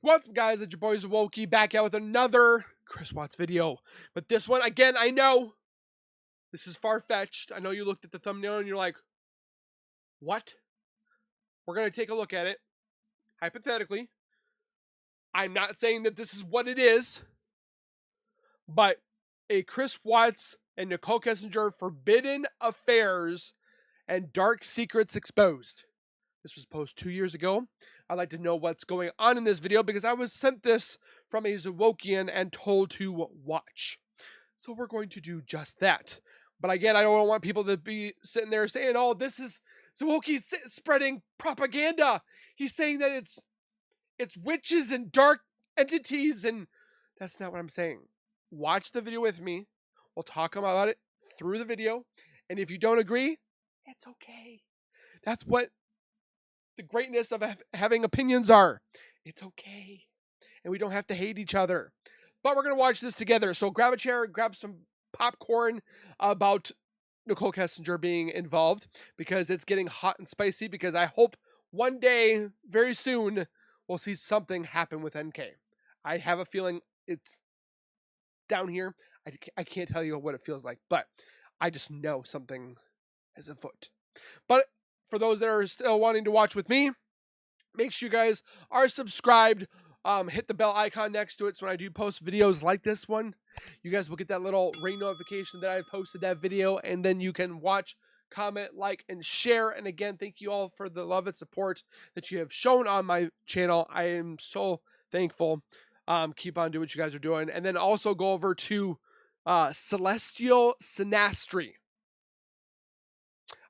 What's up, guys? It's your boys Wokey back out with another Chris Watts video. But this one, again, I know this is far-fetched. I know you looked at the thumbnail and you're like, what? We're going to take a look at it. Hypothetically, I'm not saying that this is what it is, but a Chris Watts and Nichol Kessinger forbidden affairs and dark secrets exposed. This was posted 2 years ago. I'd like to know what's going on in this video because I was sent this from a Zawokian and told to watch. So we're going to do just that. But again, I don't want people to be sitting there saying, oh, this is Zawoki spreading propaganda. He's saying that it's witches and dark entities, and that's not what I'm saying. Watch the video with me. We'll talk about it through the video. And if you don't agree, it's okay. That's what the greatness of having opinions are. It's okay. And we don't have to hate each other. But we're going to watch this together. So grab a chair, grab some popcorn about Nichol Kessinger being involved because it's getting hot and spicy, because I hope one day, very soon, we'll see something happen with NK. I have a feeling it's down here. I can't tell you what it feels like, but I just know something is afoot. But for those that are still wanting to watch with me, make sure you guys are subscribed. Hit the bell icon next to it so when I do post videos like this one, you guys will get that little ring notification that I posted that video, and then you can watch, comment, like, and share. And again, thank you all for the love and support that you have shown on my channel. I am so thankful. Keep on doing what you guys are doing. And then also go over to Celestial Synastry.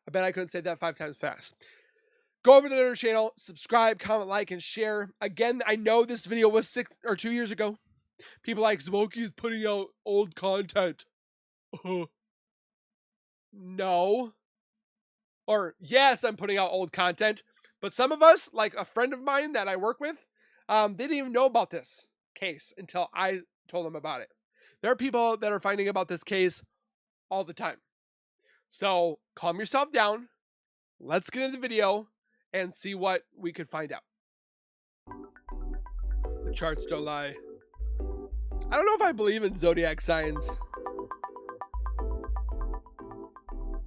I bet I couldn't say that 5 times fast. Go over to their channel, subscribe, comment, like, and share. Again, I know this video was 2 years ago. People like, Smokey is putting out old content. No. Or, yes, I'm putting out old content. But some of us, like a friend of mine that I work with, they didn't even know about this case until I told them about it. There are people that are finding about this case all the time. So, calm yourself down. Let's get into the video and see what we could find out. The charts don't lie. I don't know if I believe in zodiac signs.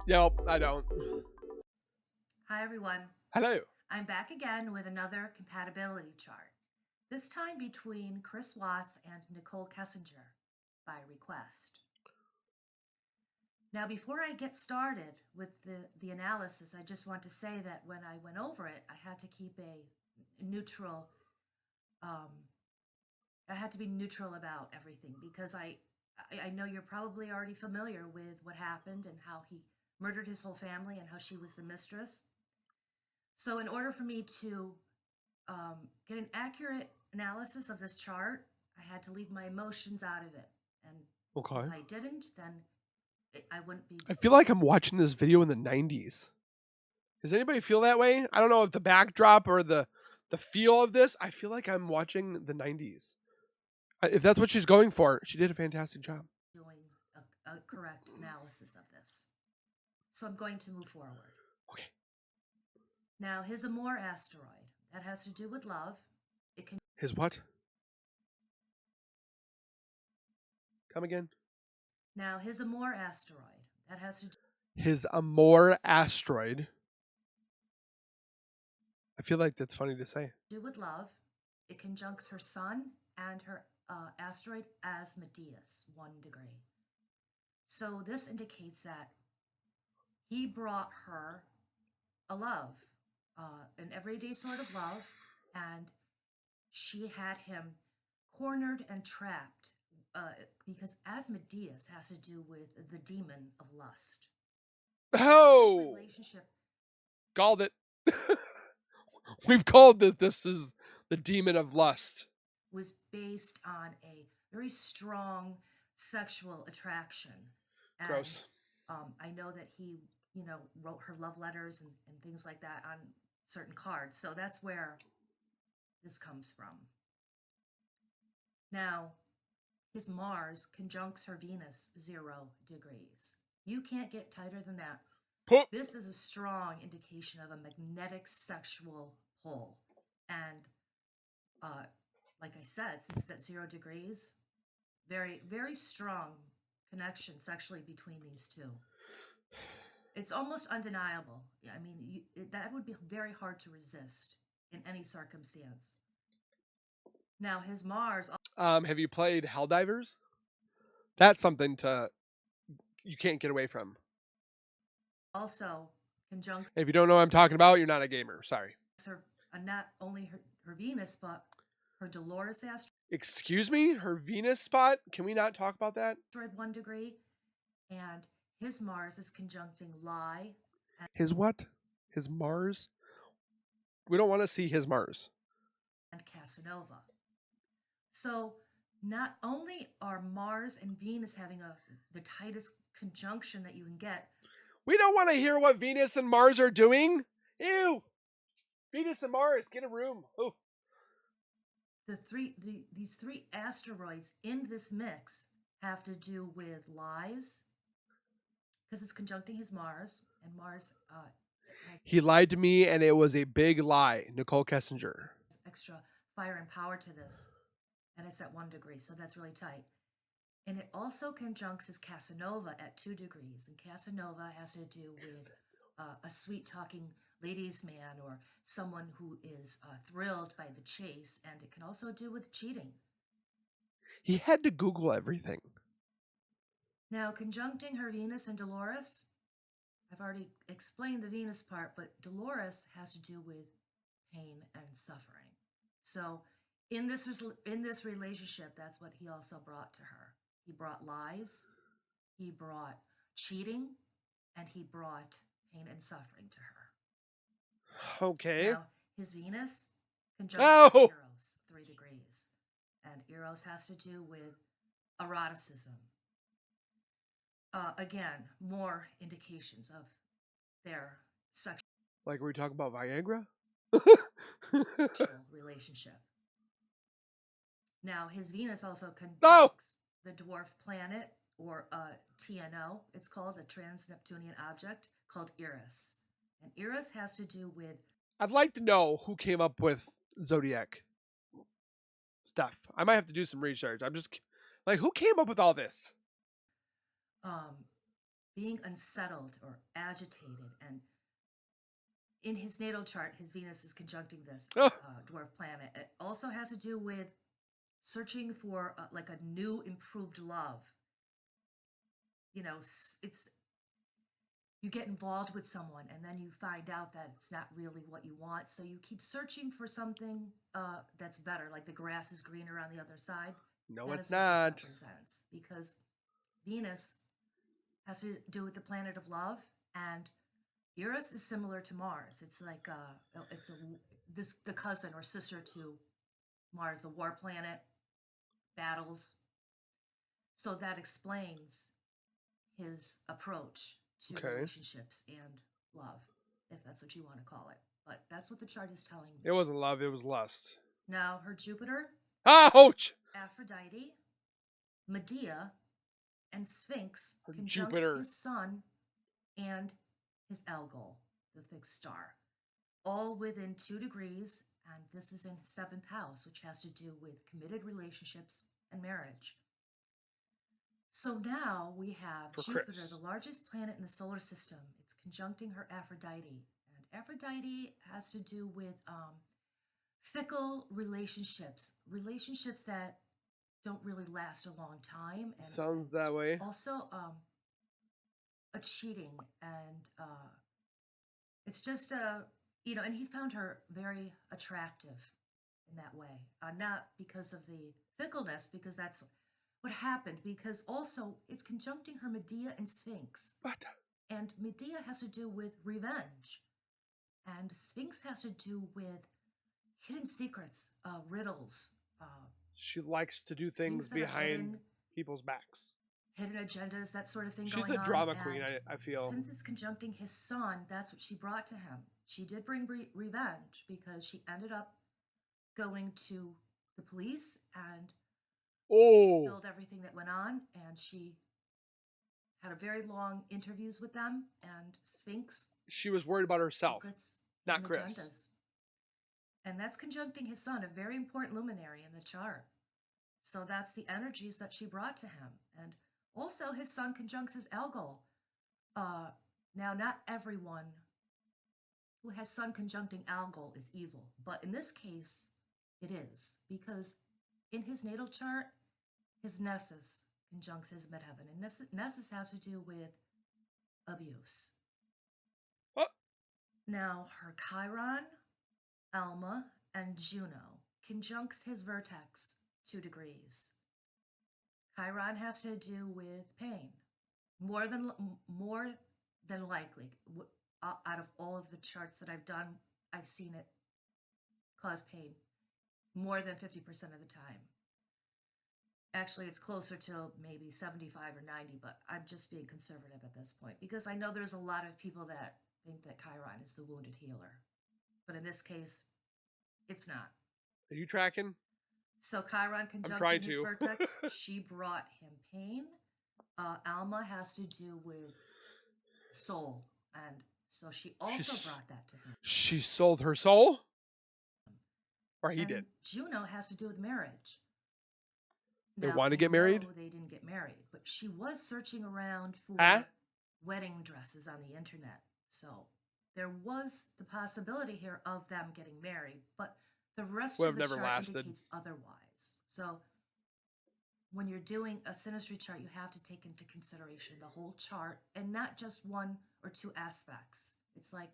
Nope, I don't. Hi, everyone. Hello. I'm back again with another compatibility chart, this time between Chris Watts and Nichol Kessinger by request. Now, before I get started with the analysis, I just want to say that when I went over it, I had to keep a neutral, I had to be neutral about everything, because I know you're probably already familiar with what happened and how he murdered his whole family and how she was the mistress. So in order for me to get an accurate analysis of this chart, I had to leave my emotions out of it. And Okay. if I didn't, then I wouldn't be. I feel like I'm watching this video in the 90s. Does anybody feel that way? I don't know if the backdrop or the feel of this, I feel like I'm watching the 90s. If that's what she's going for, she did a fantastic job. Doing a correct analysis of this. So I'm going to move forward. Okay. Now, his Amor asteroid, that has to do with love. It can. His what? Come again? Now, his Amor asteroid, that has to do. His Amor asteroid. I feel like that's funny to say. Do with love. It conjuncts her sun and her asteroid Asmodeus, 1 degree. So this indicates that he brought her a love, an everyday sort of love, and she had him cornered and trapped, because Asmodeus has to do with the demon of lust. Oh! Relationship. Called it. We've called that this is the demon of lust. Was based on a very strong sexual attraction. And, gross. I know that he, wrote her love letters and things like that on certain cards. So that's where this comes from. Now, his Mars conjuncts her Venus, 0 degrees. You can't get tighter than that. This is a strong indication of a magnetic sexual pull. And like I said, since it's at 0 degrees, very, very strong connection sexually between these two. It's almost undeniable. I mean, that would be very hard to resist in any circumstance. Now, his Mars Have you played Helldivers? That's something you can't get away from. also conjuncts If you don't know what I'm talking about, you're not a gamer. Sorry. her, not only her Venus, but her Dolores Excuse me? Her Venus spot? Can we not talk about that? asteroid 1 degree, and his Mars is conjuncting Lie His what? His Mars? We don't want to see his Mars. and Casanova. So not only are Mars and Venus having the tightest conjunction that you can get, We don't want to hear what Venus and Mars are doing. Ew. Venus and Mars, get a room. Oh. these three asteroids in this mix have to do with lies because it's conjuncting his Mars, and Mars has He lied to me, and it was a big lie. Nichol Kessinger. extra fire and power to this, and it's at 1 degree, so that's really tight. And it also conjuncts his Casanova at 2 degrees, and Casanova has to do with a sweet-talking ladies' man or someone who is thrilled by the chase, and it can also do with cheating. He had to Google everything. Now, conjuncting her Venus and Dolores, I've already explained the Venus part, but Dolores has to do with pain and suffering. So in this relationship, that's what he also brought to her. He brought lies, he brought cheating, and he brought pain and suffering to her. Okay. Now, his Venus conjuncts Eros, 3 degrees. And Eros has to do with eroticism. Again, more indications of their sexual Like, were we talking about Viagra? relationship. Now, his Venus also conjuncts the dwarf planet, or TNO, it's called, a trans-Neptunian object called Eris. And Eris has to do with... I'd like to know who came up with Zodiac stuff. I might have to do some research. I'm just like, who came up with all this? Being unsettled or agitated, and in his natal chart, his Venus is conjuncting this dwarf planet. It also has to do with searching for like a new, improved love. You know, it's you get involved with someone, and then you find out that it's not really what you want. So you keep searching for something that's better, like the grass is greener on the other side. No, that it's is what not. this represents, because Venus has to do with the planet of love, and Eris is similar to Mars. It's like the cousin or sister to Mars, the war planet, battles. So that explains his approach to relationships and love, if that's what you want to call it. But that's what the chart is telling me. It wasn't love, it was lust. Now, her Jupiter, ouch! Aphrodite, Medea, and Sphinx conjuncts Jupiter, his sun and his Algol, the fixed star, all within 2 degrees, and this is in his 7th house, which has to do with committed relationships and marriage. So now we have Jupiter, the largest planet in the solar system. It's conjuncting her Aphrodite, and Aphrodite has to do with fickle relationships that don't really last a long time. And sounds that way. Also, a cheating, and it's just and he found her very attractive in that way, not because of the fickleness, because that's what happened, because also it's conjuncting her Medea and Sphinx. What? And Medea has to do with revenge, and Sphinx has to do with hidden secrets, riddles. She likes to do things behind people's backs. Hidden agendas, that sort of thing. She's going a drama on. queen, I feel. Since it's conjuncting his sun, that's what she brought to him. She did bring revenge, because she ended up going to the police and spilled everything that went on, and she had a very long interviews with them, and Sphinx. She was worried about herself, not Chris. Agendas. And that's conjuncting his sun, a very important luminary in the chart. So that's the energies that she brought to him. And also his sun conjuncts his Algol. Now, not everyone who has sun conjuncting Algol is evil, but in this case, it is. Because in his natal chart, his Nessus conjuncts his midheaven. And Nessus has to do with abuse. What? Now, her Chiron, Alma, and Juno conjuncts his vertex 2 degrees. Chiron has to do with pain. More than likely, out of all of the charts that I've done, I've seen it cause pain more than 50% of the time. Actually, it's closer to maybe 75 or 90, but I'm just being conservative at this point because I know there's a lot of people that think that Chiron is the wounded healer. But in this case, it's not. Are you tracking? So Chiron conjuncting his vertex, she brought him pain. Alma has to do with soul, and so she also brought that to him. She sold her soul? Or he did? Juno has to do with marriage. They want to get married? No, they didn't get married, but she was searching around for wedding dresses on the internet. So there was the possibility here of them getting married, but the rest of the chart indicates otherwise. So when you're doing a synastry chart, you have to take into consideration the whole chart and not just one or two aspects. It's like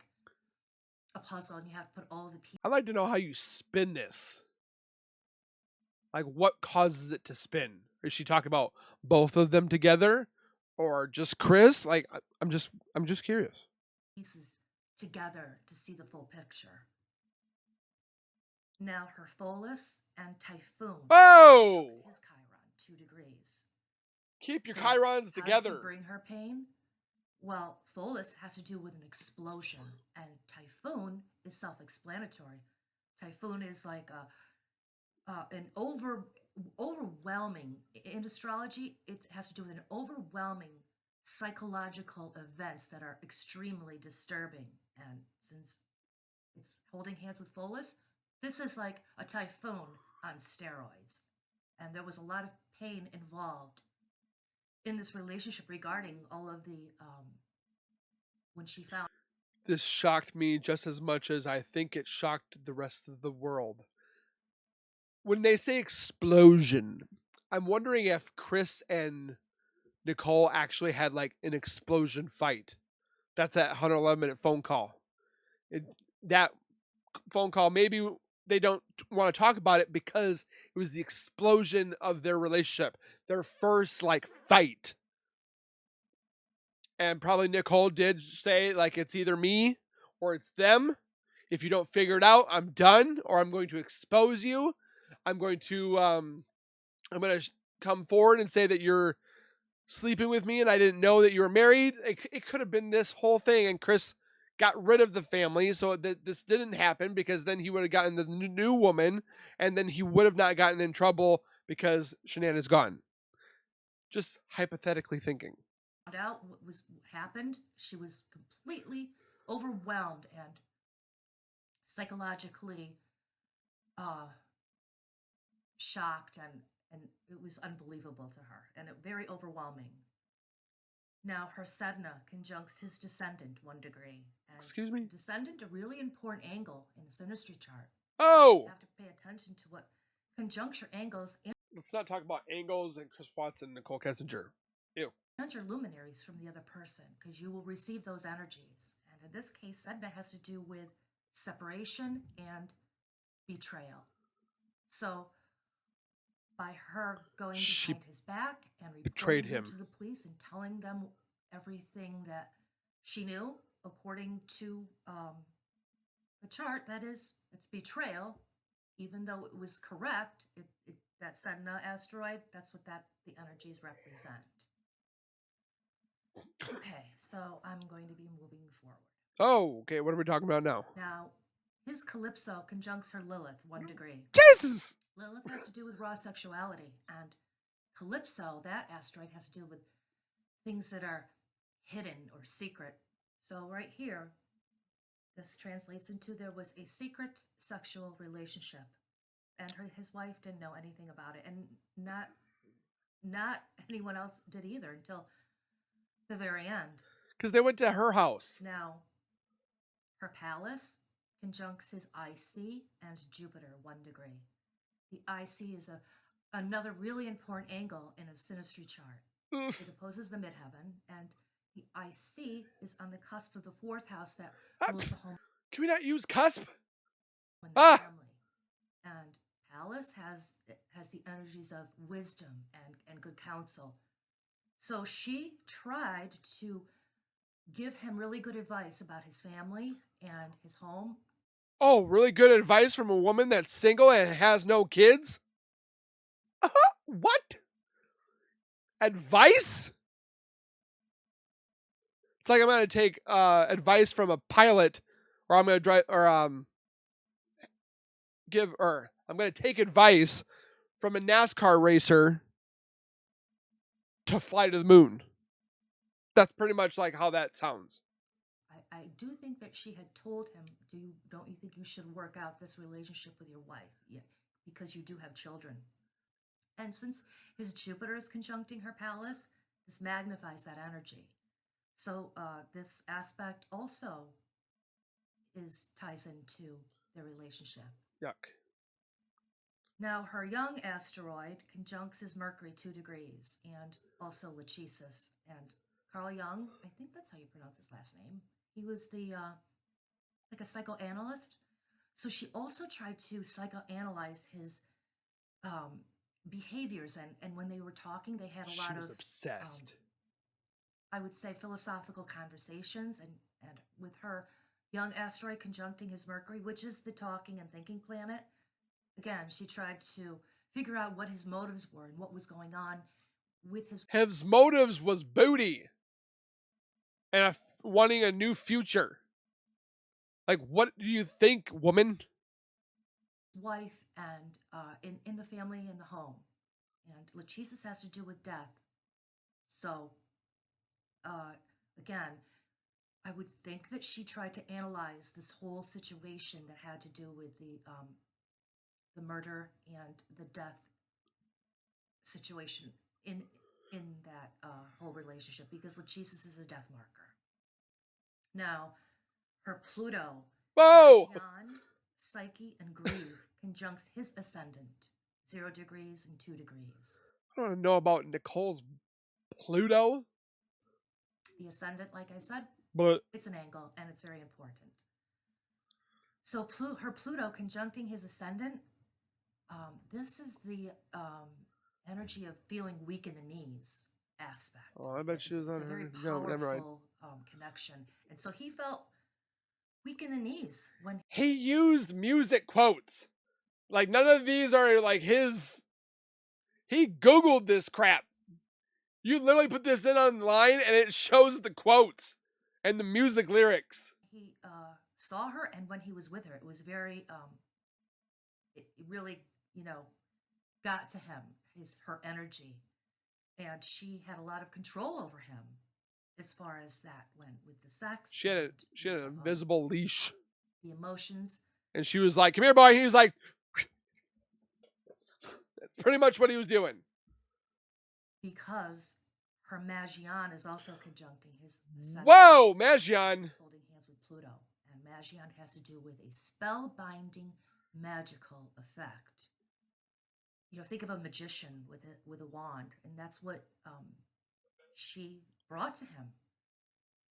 a puzzle, and you have to put all of the pieces. I'd like to know how you spin this. Like, what causes it to spin? Is she talking about both of them together, or just Chris? Like, I'm just curious. Pieces together to see the full picture. Now her Pholus and Typhoon. Oh! His Chiron, 2 degrees. Keep your Chirons together. How do you bring her pain? Well, Pholus has to do with an explosion, and Typhoon is self-explanatory. Typhoon is like an overwhelming, in astrology, it has to do with an overwhelming psychological events that are extremely disturbing. And since it's holding hands with Pholus, this is like a typhoon on steroids. And there was a lot of pain involved in this relationship regarding all of the, when she found. This shocked me just as much as I think it shocked the rest of the world. When they say explosion, I'm wondering if Chris and Nichol actually had like an explosion fight. That's that 111-minute phone call. That phone call, maybe they don't want to talk about it because it was the explosion of their relationship, their first like fight. And probably Nichol did say like, it's either me or it's them. If you don't figure it out, I'm done, or I'm going to expose you. I'm going to come forward and say that you're sleeping with me and I didn't know that you were married. It could have been this whole thing, and Chris got rid of the family so that this didn't happen, because then he would have gotten the new woman, and then he would have not gotten in trouble because Shanann is gone. Just hypothetically thinking. Out what happened, she was completely overwhelmed and psychologically shocked, and it was unbelievable to her and very overwhelming. Now her Sedna conjuncts his descendant 1 degree. And excuse me? Descendant, a really important angle in the synastry chart. Oh! You have to pay attention to what conjuncture angles. Let's not talk about angles and chriswatts and Nichol Kessinger. Ew. And your luminaries from the other person, because you will receive those energies. And in this case, Sedna has to do with separation and betrayal. So by her going behind his back and reporting him to the police and telling them everything that she knew, according to the chart, it's betrayal. Even though it was correct, that Sedna asteroid, that's what the energies represent. Okay, so I'm going to be moving forward. Oh, okay. What are we talking about now? Now, his Calypso conjuncts her Lilith 1 degree. Jesus! Lilith has to do with raw sexuality, and Calypso, that asteroid, has to do with things that are hidden or secret. So right here, This translates into there was a secret sexual relationship, and his wife didn't know anything about it, and not anyone else did either until the very end. Because they went to her house. Now, her Pallas conjuncts his IC and Jupiter 1 degree. The IC is another really important angle in a synastry chart. Oof. It opposes the midheaven, and the IC is on the cusp of the fourth house that Ah, rules the home Can we not use cusp? and the Ah! family. And Pallas has the energies of wisdom and good counsel. So she tried to give him really good advice about his family and his home. Oh, really good advice from a woman that's single and has no kids? What? Advice? It's like I'm gonna take advice from a pilot, or I'm gonna drive, or I'm gonna take advice from a NASCAR racer to fly to the moon. That's pretty much like how that sounds. I do think that she had told him, don't you think you should work out this relationship with your wife? Yeah, because you do have children. And since his Jupiter is conjuncting her Pallas, this magnifies that energy. So this aspect also ties into their relationship. Yuck. Now, her young asteroid conjuncts his Mercury 2 degrees, and also Lachesis. And Carl Jung, I think that's how you pronounce his last name. He was like a psychoanalyst. So she also tried to psychoanalyze his behaviors, and when they were talking, they had a lot She was of obsessed. I would say philosophical conversations, and with her young asteroid conjuncting his Mercury, which is the talking and thinking planet. Again, she tried to figure out what his motives were and what was going on with His motives was booty and wanting a new future. Like, what do you think, woman? wife and in the family, in the home. And Lachesis has to do with death. So, uh, again, I would think that she tried to analyze this whole situation that had to do with the murder and the death situation in that whole relationship, because Lachesis is a death marker. Now, her Pluto, Whoa! Magellan, Psyche, and Grieve conjuncts his ascendant, 0 degrees and 2 degrees. I don't know about Nicole's Pluto, The ascendant, like I said, but it's an angle and it's very important. So her Pluto conjuncting his ascendant, this is the energy of feeling weak in the knees aspect. I bet she was on It's a her. very No, never mind. powerful connection. And so he felt weak in the knees when He used music quotes. Like, none of these are like his. He Googled this crap. You literally put this in online and it shows the quotes and the music lyrics. he saw her, and when he was with her, it was very, it really, got to him, her energy. And she had a lot of control over him as far as that went with the sex. She had an invisible leash. The emotions. And she was like, "Come here, boy." And he was like, pretty much what he was doing. Because her Magellan is also conjuncting his ascendant. Whoa, Magellan. Holding hands with Pluto. And Magellan has to do with a spellbinding magical effect. Think of a magician with a wand, and that's what she brought to him.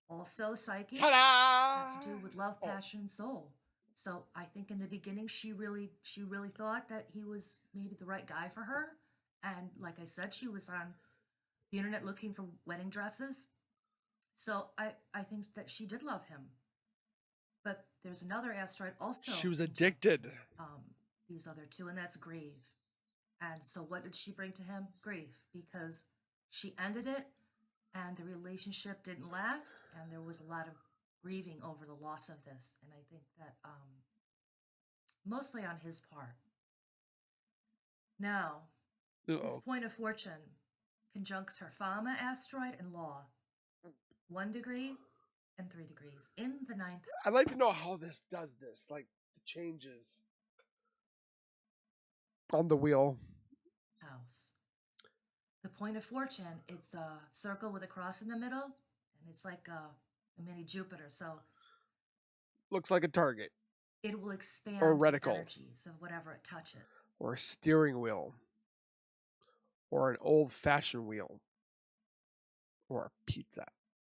Also, Psyche Ta-da! has to do with love, passion, and soul. So I think in the beginning she really thought that he was maybe the right guy for her. And like I said, she was on the internet looking for wedding dresses. So I think that she did love him. But there's another asteroid also. She was addicted. These other two, and that's Grieve. And so what did she bring to him? Grief, because she ended it and the relationship didn't last, and there was a lot of grieving over the loss of this. And I think that mostly on his part. Now, this point of fortune conjuncts her Fama asteroid and Law. 1 degree and 3 degrees in the ninth I'd like to know how this does this, like the changes on the wheel. house. The point of fortune, it's a circle with a cross in the middle, and it's like a mini Jupiter. So Looks like a target it will or a expand the reticle energies of whatever it touches. or a steering wheel or an old-fashioned wheel or a pizza.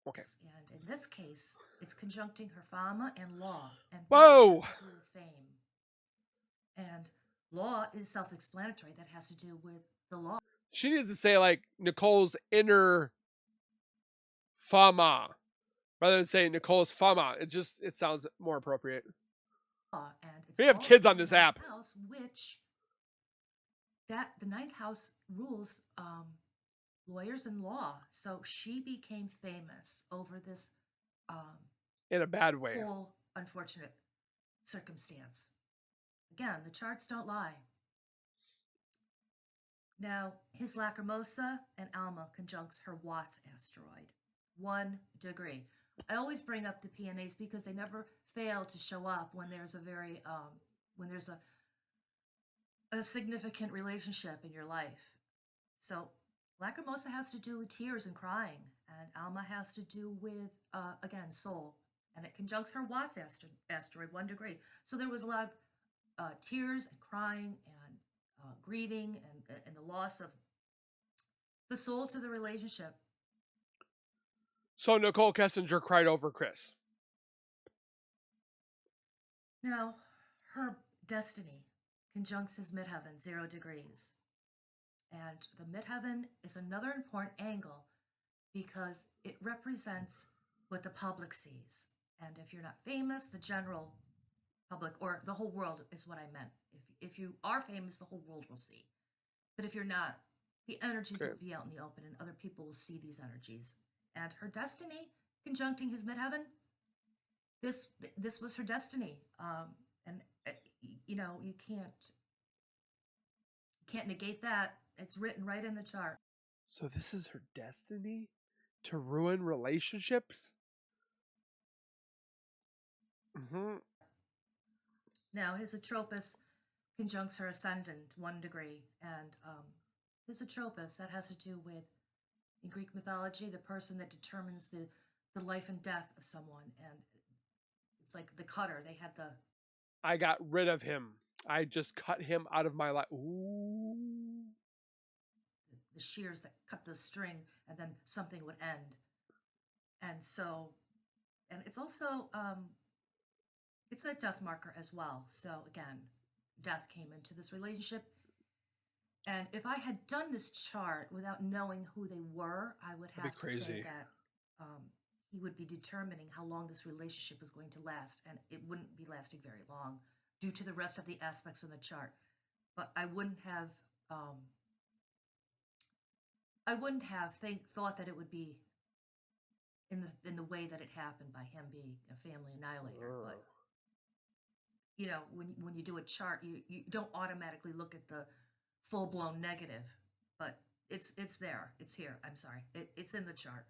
Okay. And in this case, it's conjuncting her fama and law, and that Whoa! has to do with fame. And law is self explanatory, that has to do with the law. She needs to say like Nicole's inner fama rather than saying Nicole's fama. It sounds more appropriate. And it's We have all kids in on the this ninth app. house, which that the ninth house rules lawyers and law. So she became famous over this um, In a bad way. whole unfortunate circumstance. Again, the charts don't lie. Now, his Lacrimosa and Alma conjuncts her Watts asteroid, 1 degree. I always bring up the PNAs because they never fail to show up when there's a significant relationship in your life. So, Lacrimosa has to do with tears and crying, and Alma has to do with again soul, and it conjuncts her Watts asteroid, 1 degree. So there was a lot of tears and crying and grieving and the loss of the soul to the relationship. So Nichol Kessinger cried over Chris. Now, her destiny conjuncts his midheaven, 0 degrees. And the midheaven is another important angle because it represents what the public sees. And if you're not famous, the general public or the whole world is what I meant. If you are famous, the whole world will see. But if you're not, the energies Okay. will be out in the open and other people will see these energies. And her destiny conjuncting his midheaven, this was her destiny. And you know, you can't negate that. It's written right in the chart. So this is her destiny? To ruin relationships? Mm-hmm. Now, his Atropus conjuncts her ascendant, 1 degree. And his Atropus, that has to do with, in Greek mythology, the person that determines the life and death of someone. And it's like the cutter. They had I got rid of him. I just cut him out of my life. Ooh. the shears that cut the string, and then something would end. And so, and it's also it's a death marker as well. So again, death came into this relationship. And if I had done this chart without knowing who they were, I would That'd be have to say crazy. that he would be determining how long this relationship is going to last, and it wouldn't be lasting very long due to the rest of the aspects in the chart. But um, I wouldn't have thought that it would be in the way that it happened by him being a family annihilator. But you know, when you do a chart, you don't automatically look at the full blown negative, but it's there, it's here. I'm sorry, it's in the chart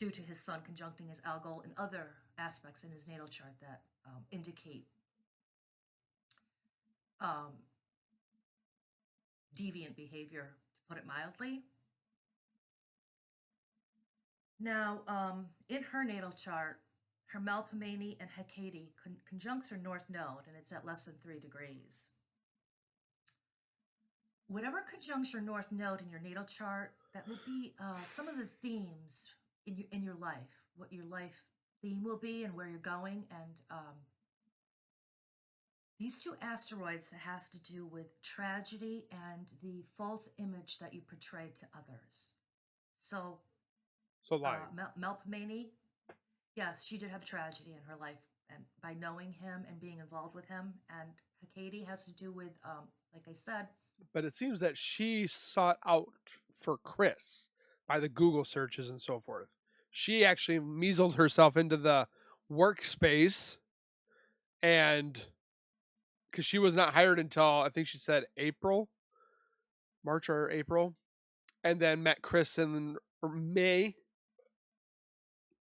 due to his sun conjuncting his algol and other aspects in his natal chart that indicate um, deviant behavior, to put it mildly. Now, in her natal chart, her Melpomene and Hecate conjuncts her north node, and it's at less than 3 degrees. Whatever conjuncts your north node in your natal chart, that will be some of the themes in your life, what your life theme will be, and where you're going. And these two asteroids that has to do with tragedy and the false image that you portray to others. So, lying. Melpomene, yes, she did have tragedy in her life, and by knowing him and being involved with him. And Hecate has to do with, like I said, But it seems that she sought out for Chris by the Google searches and so forth. She actually measled herself into the workspace, and because she was not hired until I think she said March or April, and then met Chris in May.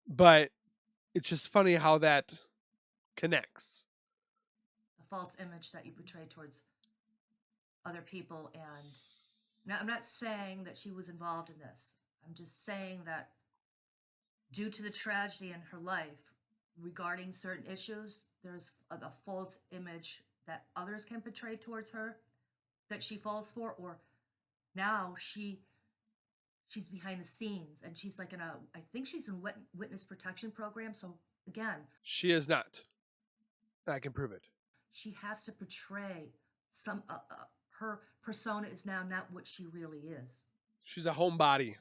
But it's just funny how that connects. The false image that you portray towards other people. And now I'm not saying that she was involved in this. I'm just saying that due to the tragedy in her life regarding certain issues, there's a false image that others can portray towards her that she falls for, or now she's behind the scenes and she's like in a, I think she's in witness protection program. So again, She is not. I can prove it. she has to portray some her persona is now not what she really is. She's a homebody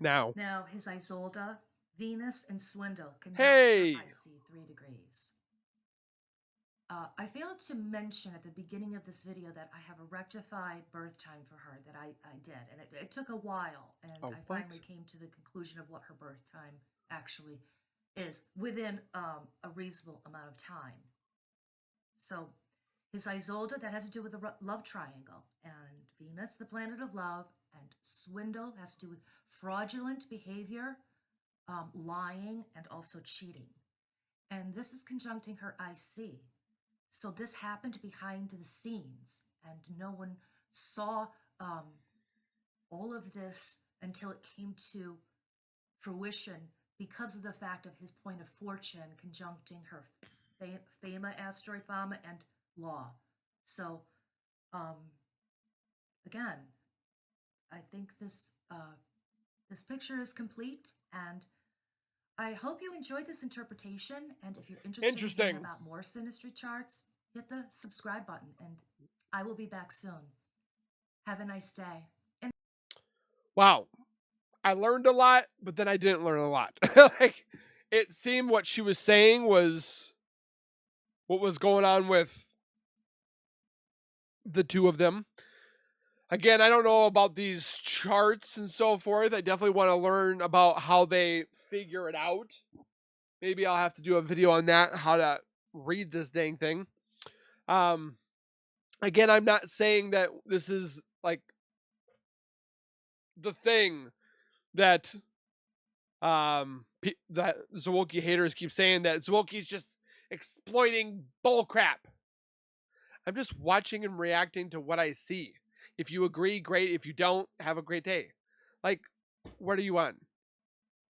now. Now his Isolde, Venus, and Swindle conjunct Hey! her IC 3 degrees. I failed to mention at the beginning of this video that I have a rectified birth time for her that I did, and it took a while, and I finally came to the conclusion of what her birth time actually is within a reasonable amount of time. So his Isolde, that has to do with the love triangle, and Venus, the planet of love, and Swindle has to do with fraudulent behavior, lying, and also cheating. And this is conjuncting her IC. So this happened behind the scenes, and no one saw all of this until it came to fruition because of the fact of his point of fortune conjuncting her Fama, asteroid Fama, and Law. So, again, I think this this picture is complete, and I hope you enjoyed this interpretation. And if you're interested in hearing about more synastry charts, hit the subscribe button, and I will be back soon. Have a nice day. And wow, I learned a lot, but then I didn't learn a lot. Like, it seemed what she was saying was what was going on with the two of them. Again, I don't know about these charts and so forth. I definitely want to learn about how they figure it out. Maybe I'll have to do a video on that, how to read this dang thing. Again, I'm not saying that this is like the thing that that Zwolki haters keep saying, that Zwolki's just exploiting bullcrap. I'm just watching and reacting to what I see. If you agree, great. If you don't, have a great day. Like, what are you on?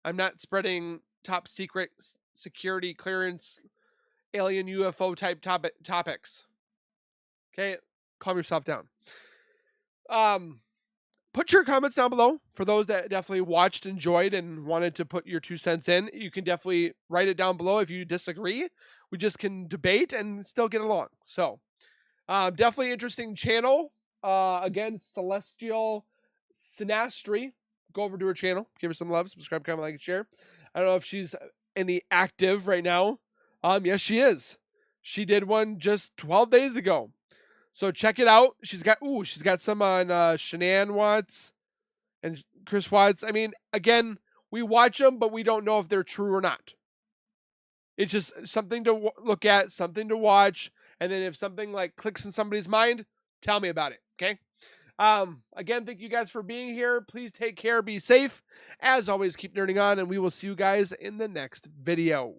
I'm not spreading top secret security clearance, alien UFO type topics. Okay, calm yourself down. Put your comments down below for those that definitely watched, enjoyed, and wanted to put your 2 cents in. You can definitely write it down below if you disagree. We just can debate and still get along. So, definitely interesting channel. Again, Celestial Synastry. Go over to her channel. Give her some love. Subscribe, comment, like, and share. I don't know if she's any active right now. Yes, she is. She did one just 12 days ago. So check it out. She's got some on Shanann Watts and Chris Watts. I mean, again, we watch them, but we don't know if they're true or not. It's just something to look at, something to watch, and then if something like clicks in somebody's mind, tell me about it. Okay. Again, thank you guys for being here. Please take care, be safe. As always, keep nerding on, and we will see you guys in the next video.